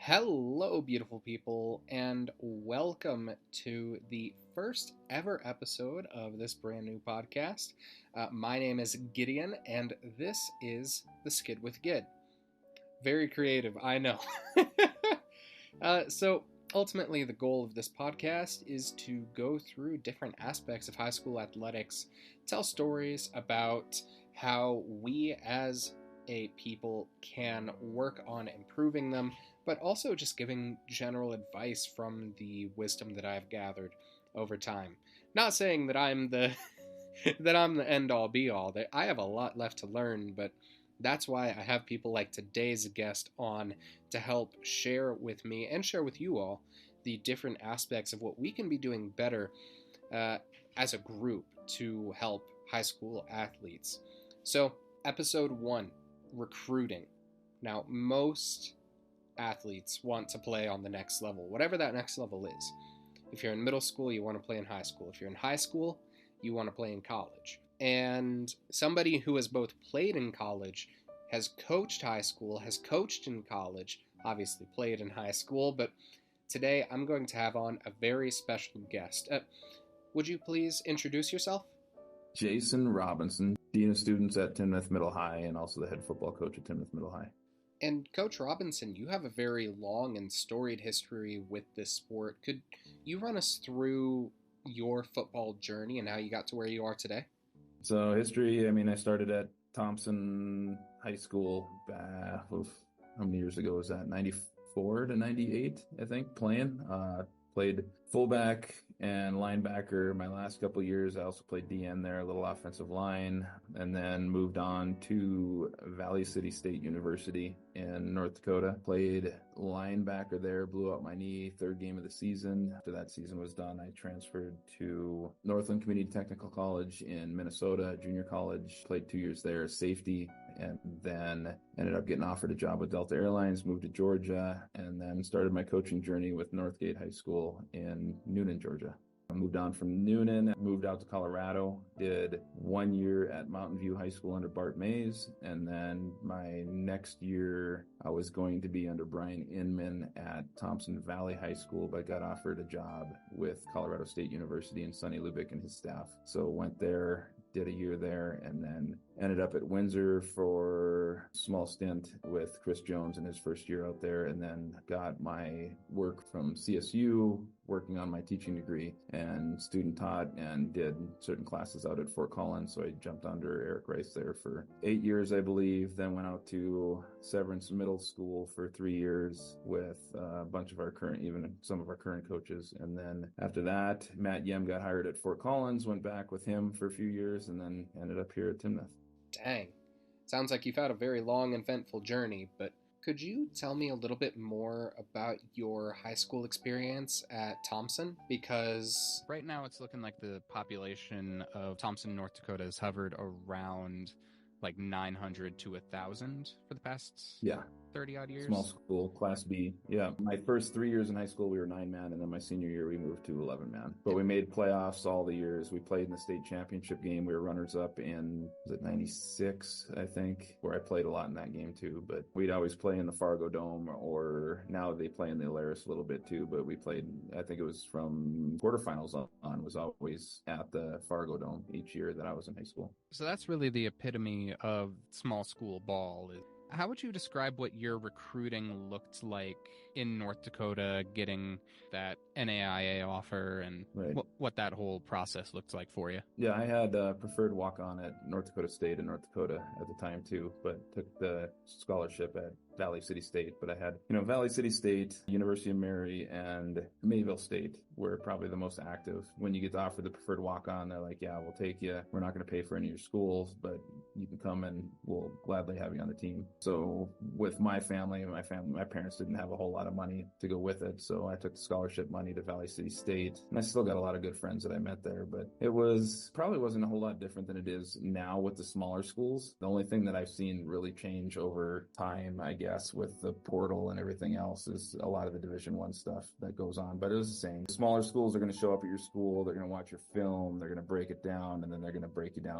Hello, beautiful people, and welcome to the first ever episode of this brand new podcast. My name is Gideon, and this is The Skid with Gid. Very creative, I know. So, ultimately, the goal of this podcast is to go through different aspects of high school athletics, tell stories about how we as a people can work on improving them, but also just giving general advice from the wisdom that I've gathered over time. Not saying that I'm the that I'm the end all be all. That I have a lot left to learn, but that's why I have people like today's guest on to help share with me and share with you all the different aspects of what we can be doing better as a group to help high school athletes. So, episode 1, recruiting. Now, most athletes want to play on the next level, whatever that next level is. If you're in middle school, you want to play in high school. If you're in high school, you want to play in college. And somebody who has both played in college, has coached high school, has coached in college, obviously played in high school, but today I'm going to have on a very special guest. Would you please introduce yourself? Jayson Robinson, Dean of Students at Timnath Middle High and also the head football coach at Timnath Middle High. And Coach Robinson, you have a very long and storied history with this sport. Could you run us through your football journey and how you got to where you are today? So history, I started at Thompson High School back, how many years ago was that? 94 to 98, I think, playing. Played fullback and linebacker my last couple of years. I also played DN there, a little offensive line, and then moved on to Valley City State University in North Dakota. Played linebacker there, blew out my knee, third game of the season. After that season was done, I transferred to Northland Community Technical College in Minnesota, junior college. Played 2 years there as safety, and then ended up getting offered a job with Delta Airlines, moved to Georgia, and then started my coaching journey with Northgate High School in Newnan, Georgia. I moved on from Newnan, moved out to Colorado, did 1 year at Mountain View High School under Bart Mays, and then my next year I was going to be under Brian Inman at Thompson Valley High School, but got offered a job with Colorado State University and Sonny Lubick and his staff. So went there, did a year there, and then ended up at Windsor for a small stint with Chris Jones in his first year out there, and then got my work from CSU, working on my teaching degree and student taught and did certain classes out at Fort Collins. So I jumped under Eric Rice there for 8 years, I believe, then went out to Severance Middle School for 3 years with a bunch of even some of our current coaches. And then after that, Matt Yem got hired at Fort Collins, went back with him for a few years, and then ended up here at Timnath. Dang. Sounds like you've had a very long and eventful journey, but could you tell me a little bit more about your high school experience at Thompson? Because right now it's looking like the population of Thompson, North Dakota has hovered around like 900 to 1,000 for the past 30 odd years. Small school, Class B. Yeah. My first 3 years in high school, we were 9-man, and then my senior year, we moved to 11-man. But we made playoffs all the years. We played in the state championship game. We were runners up in, was it 96, I think, where I played a lot in that game too. But we'd always play in the Fargo Dome, or now they play in the Alaris a little bit too. But we played, I think it was from quarterfinals on, was always at the Fargo Dome each year that I was in high school. So that's really the epitome of small school ball. How would you describe what your recruiting looked like in North Dakota, getting that NAIA offer, and what that whole process looked like for you? Yeah, I had a preferred walk-on at North Dakota State and North Dakota at the time too, but took the scholarship at Valley City State. But I had, Valley City State, University of Mary, and Mayville State were probably the most active. When you get to offer the preferred walk-on, they're like, yeah, we'll take you. We're not going to pay for any of your schools, but you can come and we'll gladly have you on the team. So with my family, my parents didn't have a whole lot of money to go with it. So I took the scholarship money to Valley City State, and I still got a lot of good friends that I met there, but it probably wasn't a whole lot different than it is now with the smaller schools. The only thing that I've seen really change over time, I guess, with the portal and everything else is a lot of the Division I stuff that goes on, but it was the same. Smaller schools are going to show up at your school, they're going to watch your film, they're going to break it down, and then they're going to break you down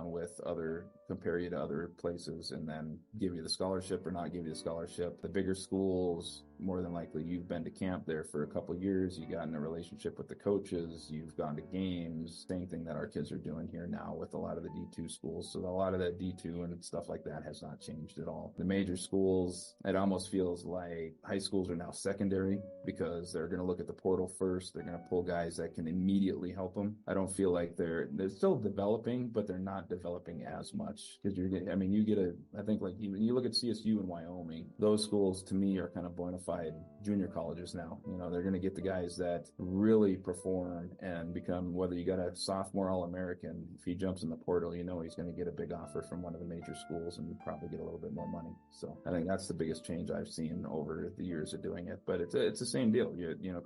compare you to other places, and then give you the scholarship or not give you the scholarship. The bigger schools more than likely you've been to camp there for a couple of years. You got in a relationship with the coaches. You've gone to games. Same thing that our kids are doing here now with a lot of the D2 schools. So a lot of that D2 and stuff like that has not changed at all. The major schools, it almost feels like high schools are now secondary because they're going to look at the portal first. They're going to pull guys that can immediately help them. I don't feel like they're still developing, but they're not developing as much because I think like when you look at CSU and Wyoming, those schools to me are kind of bona fide junior colleges now. They're going to get the guys that really perform and become, whether you got a sophomore All-American, if he jumps in the portal, he's going to get a big offer from one of the major schools and probably get a little bit more money. So I think that's the biggest change I've seen over the years of doing it. But it's the same deal.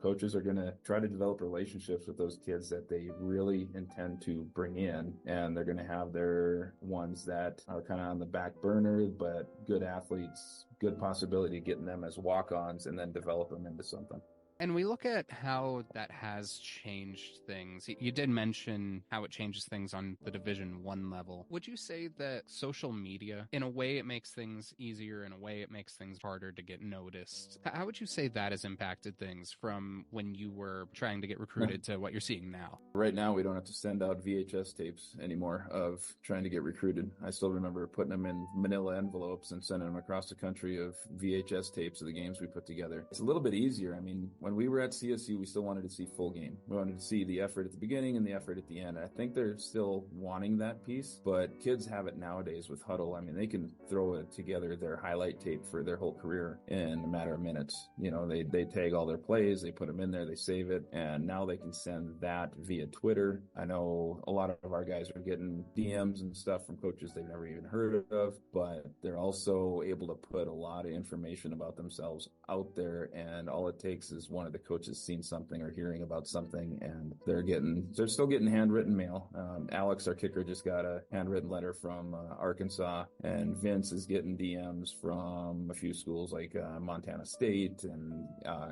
Coaches are going to try to develop relationships with those kids that they really intend to bring in, and they're going to have their ones that are kind of on the back burner, but good athletes, good possibility of getting them as walk-ons and then develop them into something. And we look at how that has changed things. You did mention how it changes things on the Division I level. Would you say that social media, in a way it makes things easier, in a way it makes things harder to get noticed? How would you say that has impacted things from when you were trying to get recruited to what you're seeing now? Right now, we don't have to send out VHS tapes anymore of trying to get recruited. I still remember putting them in manila envelopes and sending them across the country of VHS tapes of the games we put together. It's a little bit easier. When we were at CSU, we still wanted to see full game. We wanted to see the effort at the beginning and the effort at the end. I think they're still wanting that piece, but kids have it nowadays with Huddle. They can throw it together, their highlight tape for their whole career in a matter of minutes. They tag all their plays, they put them in there, they save it, and now they can send that via Twitter. I know a lot of our guys are getting DMs and stuff from coaches they've never even heard of, but they're also able to put a lot of information about themselves out there, and all it takes is one of the coaches seen something or hearing about something, and they're still getting handwritten mail. Alex, our kicker, just got a handwritten letter from Arkansas, and Vince is getting DMs from a few schools like Montana State, and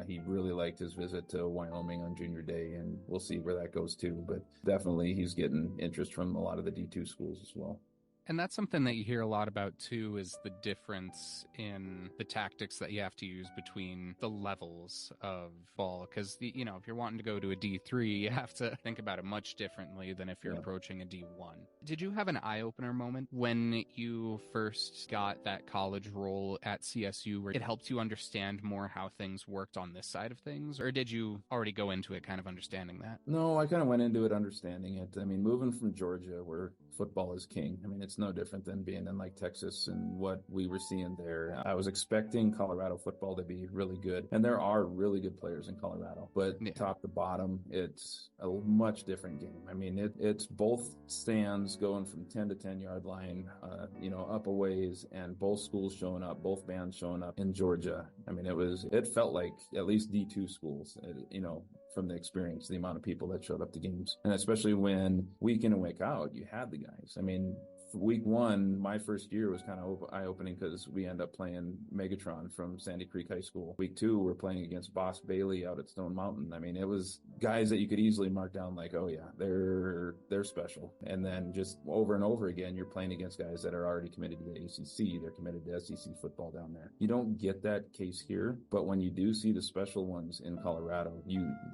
he really liked his visit to Wyoming on junior day, and we'll see where that goes too. But definitely he's getting interest from a lot of the D2 schools as well. And that's something that you hear a lot about, too, is the difference in the tactics that you have to use between the levels of ball. Because, if you're wanting to go to a D3, you have to think about it much differently than if you're approaching a D1. Did you have an eye-opener moment when you first got that college role at CSU where it helped you understand more how things worked on this side of things? Or did you already go into it kind of understanding that? No, I kind of went into it understanding it. Moving from Georgia, where football is king, it's no different than being in like Texas and what we were seeing there. I was expecting Colorado football to be really good, and there are really good players in Colorado, but top to bottom, it's a much different game. It's both stands going from 10 to 10 yard line, up a ways, and both schools showing up, both bands showing up in Georgia. It felt like at least D2 schools, from the experience, the amount of people that showed up to games, and especially when week in and week out, you had the guys. Week one, my first year was kind of eye-opening because we end up playing Megatron from Sandy Creek High School. Week two, we're playing against Boss Bailey out at Stone Mountain. It was guys that you could easily mark down like, oh yeah, they're special. And then just over and over again, you're playing against guys that are already committed to the ACC. They're committed to SEC football down there. You don't get that case here, but when you do see the special ones in Colorado,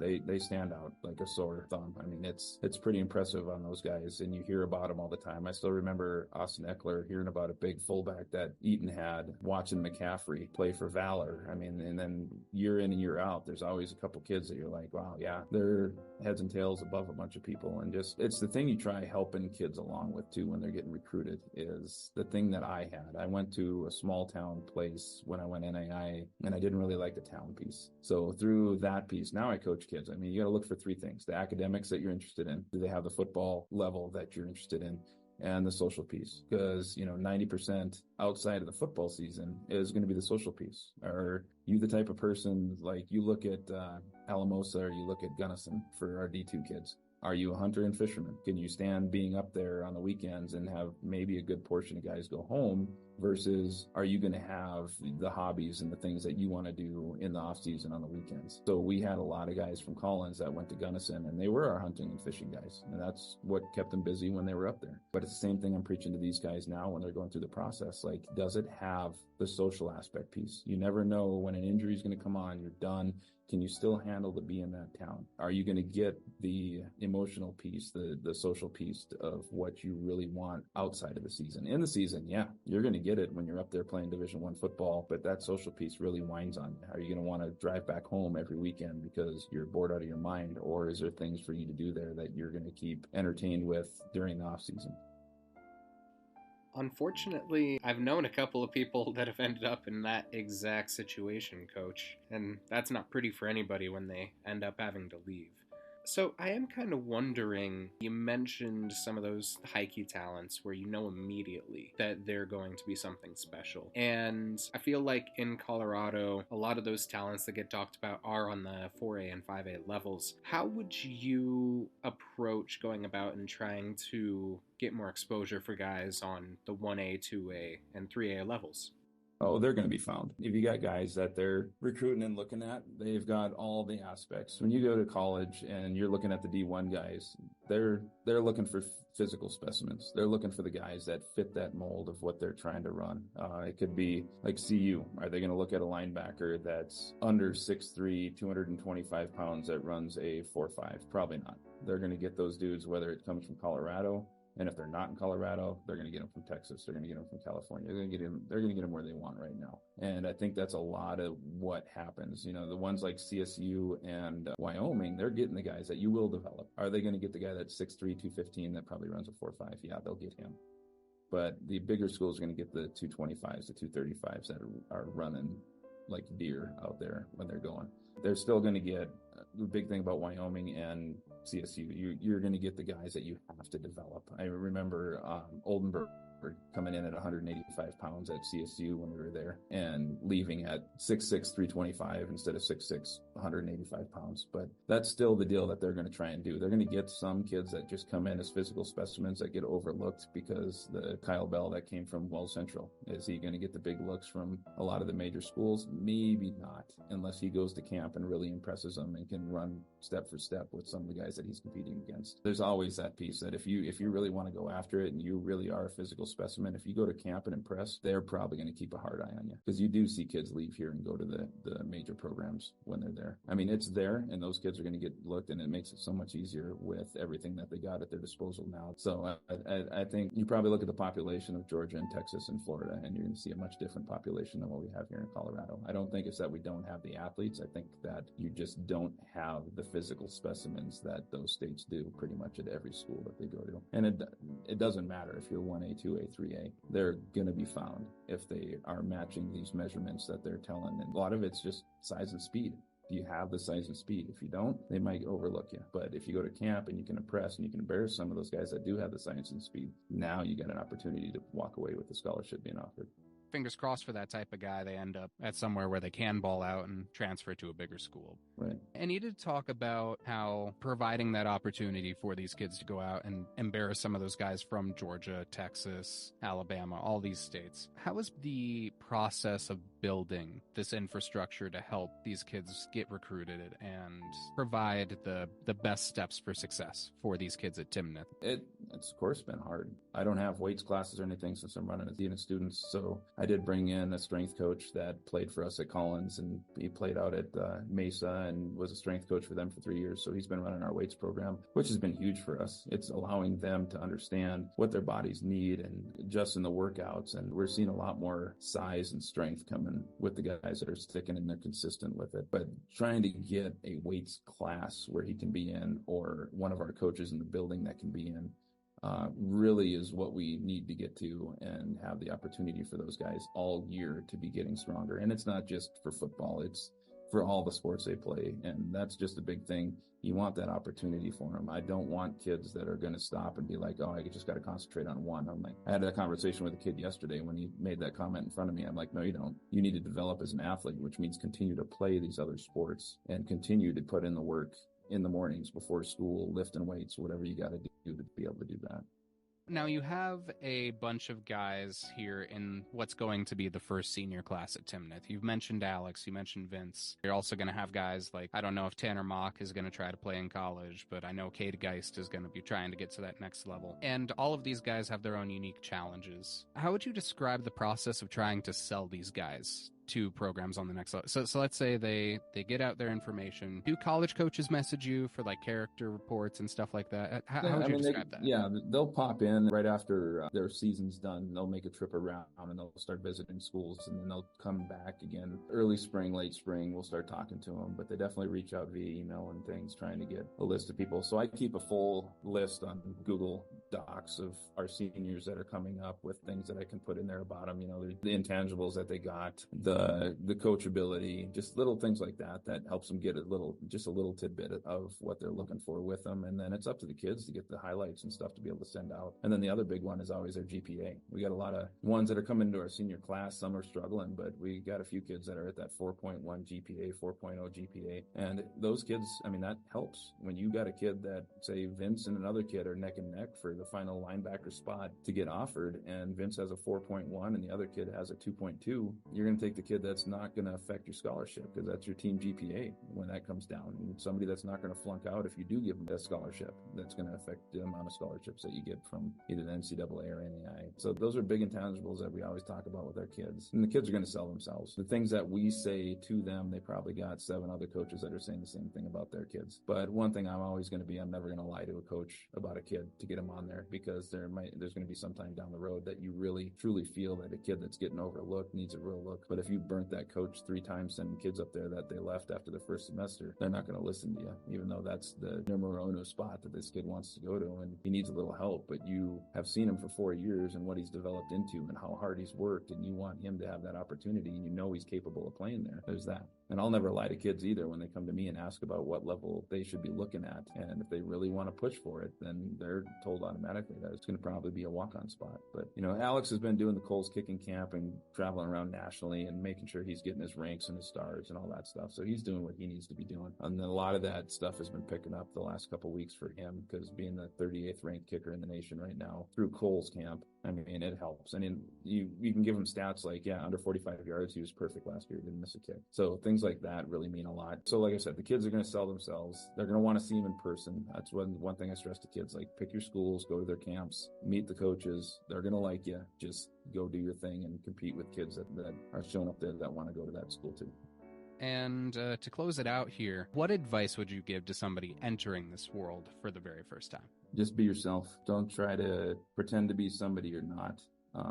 they stand out like a sore thumb. It's pretty impressive on those guys, and you hear about them all the time. I still remember Austin Eckler hearing about a big fullback that Eaton had, watching McCaffrey play for Valor. And then year in and year out, there's always a couple kids that you're like, wow, yeah, they're heads and tails above a bunch of people. And just, it's the thing you try helping kids along with too when they're getting recruited is the thing that I had. I went to a small town place when I went NAIA, and I didn't really like the town piece. So through that piece, now I coach kids. You got to look for three things: the academics that you're interested in. Do they have the football level that you're interested in? And the social piece, because 90% outside of the football season is going to be the social piece. Are you the type of person, like you look at Alamosa or you look at Gunnison for our D2 kids? Are you a hunter and fisherman? Can you stand being up there on the weekends and have maybe a good portion of guys go home versus are you going to have the hobbies and the things that you want to do in the off season on the weekends? So we had a lot of guys from Collins that went to Gunnison, and they were our hunting and fishing guys. And that's what kept them busy when they were up there. But it's the same thing I'm preaching to these guys now when they're going through the process. Like, does it have the social aspect piece? You never know when an injury is going to come on. You're done. Can you still handle to be in that town? Are you going to get the emotional piece, the social piece of what you really want outside of the season? In the season, yeah, you're going to get it when you're up there playing Division I football, but that social piece really winds on you. Are you going to want to drive back home every weekend because you're bored out of your mind? Or is there things for you to do there that you're going to keep entertained with during the off season? Unfortunately, I've known a couple of people that have ended up in that exact situation, Coach, and that's not pretty for anybody when they end up having to leave. So I am kind of wondering, you mentioned some of those high key talents where you know immediately that they're going to be something special. And I feel like in Colorado, a lot of those talents that get talked about are on the 4A and 5A levels. How would you approach going about and trying to get more exposure for guys on the 1A, 2A, and 3A levels? Oh, they're going to be found. If you got guys that they're recruiting and looking at, they've got all the aspects. When you go to college and you're looking at the D1 guys, they're looking for physical specimens. They're looking for the guys that fit that mold of what they're trying to run. It could be like CU. Are they going to look at a linebacker that's under 6'3", 225 pounds that runs a 4.5? Probably not. They're going to get those dudes, whether it comes from Colorado. And if they're not in Colorado, they're going to get them from Texas. They're going to get them from California. They're going to get them where they want right now. And I think that's a lot of what happens. You know, the ones like CSU and Wyoming, they're getting the guys that you will develop. Are they going to get the guy that's 6'3", 215 that probably runs a 4.5? Yeah, they'll get him. But the bigger schools are going to get the 225s, the 235s that are running like deer out there when they're going. They're still going to get the big thing about Wyoming and CSU. You're going to get the guys that you have to develop. I remember Oldenburg coming in at 185 pounds at CSU when we were there and leaving at 6'6", 325 instead of 6'6", 185 pounds. But that's still the deal that they're going to try and do. They're going to get some kids that just come in as physical specimens that get overlooked because the Kyle Bell that came from Wells Central. Is he going to get the big looks from a lot of the major schools? Maybe not, unless he goes to camp and really impresses them and can run step for step with some of the guys that he's competing against. There's always that piece that if you really want to go after it and you really are a physical specimen, if you go to camp and impress, they're probably going to keep a hard eye on you, because you do see kids leave here and go to the major programs when they're there. I mean, it's there, and those kids are going to get looked, and it makes it so much easier with everything that they got at their disposal now. So I think you probably look at the population of Georgia and Texas and Florida, and you're going to see a much different population than what we have here in Colorado. I don't think it's that we don't have the athletes. I think that you just don't have the physical specimens that those states do pretty much at every school that they go to. And it doesn't matter if you're 1A, 2A, 3A. They're going to be found if they are matching these measurements that they're telling. And a lot of it's just size and speed. Do you have the size and speed? If you don't, they might overlook you. But if you go to camp and you can impress and you can embarrass some of those guys that do have the size and speed, now you get an opportunity to walk away with the scholarship being offered. Fingers crossed for that type of guy. They end up at somewhere where they can ball out and transfer to a bigger school. Right. And you did talk about how providing that opportunity for these kids to go out and embarrass some of those guys from Georgia, Texas, Alabama, all these states. How is the process of building this infrastructure to help these kids get recruited and provide the best steps for success for these kids at Timnath? It's of course been hard. I don't have weights classes or anything since I'm running a dean of students, so I did bring in a strength coach that played for us at Collins, and he played out at Mesa and was a strength coach for them for 3 years. So he's been running our weights program, which has been huge for us. It's allowing them to understand what their bodies need and adjust in the workouts. And we're seeing a lot more size and strength coming with the guys that are sticking and they're consistent with it. But trying to get a weights class where he can be in, or one of our coaches in the building that can be in, really is what we need to get to and have the opportunity for those guys all year to be getting stronger. And it's not just for football, it's for all the sports they play. And that's just a big thing. You want that opportunity for them. I don't want kids that are going to stop and be like, oh, I just got to concentrate on one. I'm like, I had that conversation with a kid yesterday when he made that comment in front of me. I'm like, no, you don't. You need to develop as an athlete, which means continue to play these other sports and continue to put in the work in the mornings before school, lifting weights, whatever you got to do to be able to do that. Now, you have a bunch of guys here in what's going to be the first senior class at Timnath. You've mentioned Alex, you mentioned Vince. You're also going to have guys like, I don't know if Tanner Mock is going to try to play in college, but I know Cade Geist is going to be trying to get to that next level. And all of these guys have their own unique challenges. How would you describe the process of trying to sell these guys to programs on the next level? So let's say they get out their information. Do college coaches message you for like character reports and stuff like that? How would you describe that? Yeah, they'll pop in right after their season's done. They'll make a trip around and they'll start visiting schools, and then they'll come back again early spring, late spring. We'll start talking to them, but they definitely reach out via email and things, trying to get a list of people. So I keep a full list on Google Docs of our seniors that are coming up with things that I can put in there about them. You know, the intangibles that they got, the coachability, just little things like that helps them get a little tidbit of what they're looking for with them. And then it's up to the kids to get the highlights and stuff to be able to send out. And then the other big one is always their GPA. We got a lot of ones that are coming into our senior class. Some are struggling, but we got a few kids that are at that 4.1 GPA, 4.0 GPA. And those kids, I mean, that helps. When you got a kid that, say, Vince and another kid are neck and neck for the final linebacker spot to get offered, and Vince has a 4.1 and the other kid has a 2.2, you're going to take the kid that's not going to affect your scholarship, because that's your team GPA when that comes down. And somebody that's not going to flunk out if you do give them a scholarship, that's going to affect the amount of scholarships that you get from either the NCAA or NAI. So those are big intangibles that we always talk about with our kids. And the kids are going to sell themselves. The things that we say to them, they probably got 7 other coaches that are saying the same thing about their kids. But one thing I'm always going to be, I'm never going to lie to a coach about a kid to get him on there, because there's going to be some time down the road that you really truly feel that a kid that's getting overlooked needs a real look. But if you burnt that coach 3 times sending kids up there that they left after the first semester, they're not going to listen to you, even though that's the numero uno spot that this kid wants to go to and he needs a little help. But you have seen him for 4 years and what he's developed into and how hard he's worked, and you want him to have that opportunity, and you know he's capable of playing there. There's that. And I'll never lie to kids either when they come to me and ask about what level they should be looking at. And if they really want to push for it, then they're told automatically that it's going to probably be a walk-on spot. But, you know, Alex has been doing the Coles kicking camp and traveling around nationally and making sure he's getting his ranks and his stars and all that stuff. So he's doing what he needs to be doing. And a lot of that stuff has been picking up the last couple of weeks for him, because being the 38th ranked kicker in the nation right now through Coles camp, I mean, it helps. I mean, you can give him stats like, yeah, under 45 yards, he was perfect last year, didn't miss a kick. So things like that really mean a lot. So like I said, the kids are going to sell themselves. They're going to want to see him in person. That's one thing I stress to kids, like, pick your schools, go to their camps, meet the coaches. They're going to like you. Just go do your thing and compete with kids that are showing up there that want to go to that school too. And to close it out here, what advice would you give to somebody entering this world for the very first time? Just be yourself. Don't try to pretend to be somebody you're not.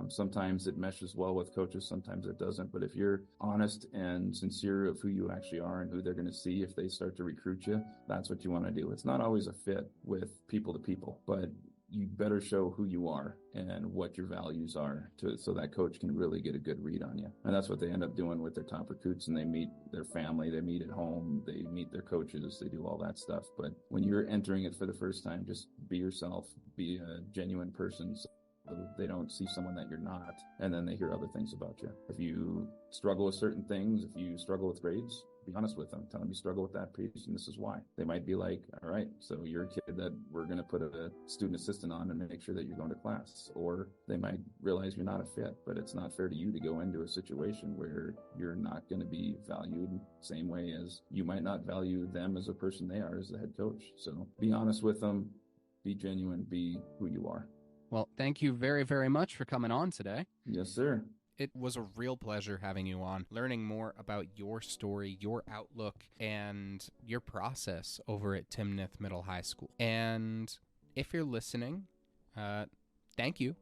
Sometimes it meshes well with coaches, sometimes it doesn't. But if you're honest and sincere of who you actually are and who they're going to see if they start to recruit you, that's what you want to do. It's not always a fit with people to people, but you better show who you are and what your values are so that coach can really get a good read on you. And that's what they end up doing with their top recruits, and they meet their family, they meet at home, they meet their coaches, they do all that stuff. But when you're entering it for the first time, just be yourself, be a genuine person. So they don't see someone that you're not, and then they hear other things about you. If you struggle with certain things, if you struggle with grades, be honest with them. Tell them you struggle with that piece, and this is why. They might be like, all right, so you're a kid that we're going to put a student assistant on and make sure that you're going to class. Or they might realize you're not a fit, but it's not fair to you to go into a situation where you're not going to be valued same way as you might not value them as a person they are as the head coach. So be honest with them, be genuine, be who you are. Well, thank you very, very much for coming on today. Yes, sir. It was a real pleasure having you on, learning more about your story, your outlook, and your process over at Timnath Middle High School. And if you're listening, thank you.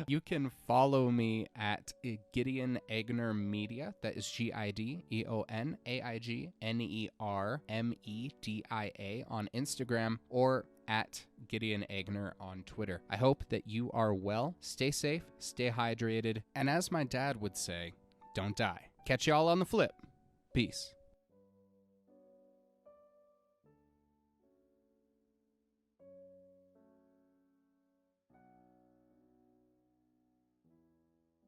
You can follow me at Gideon Aigner Media. That is GIDEONAIGNERMEDIA on Instagram, or at Gideon Aigner on Twitter. I hope that you are well, stay safe, stay hydrated, and as my dad would say, don't die. Catch y'all on the flip. Peace.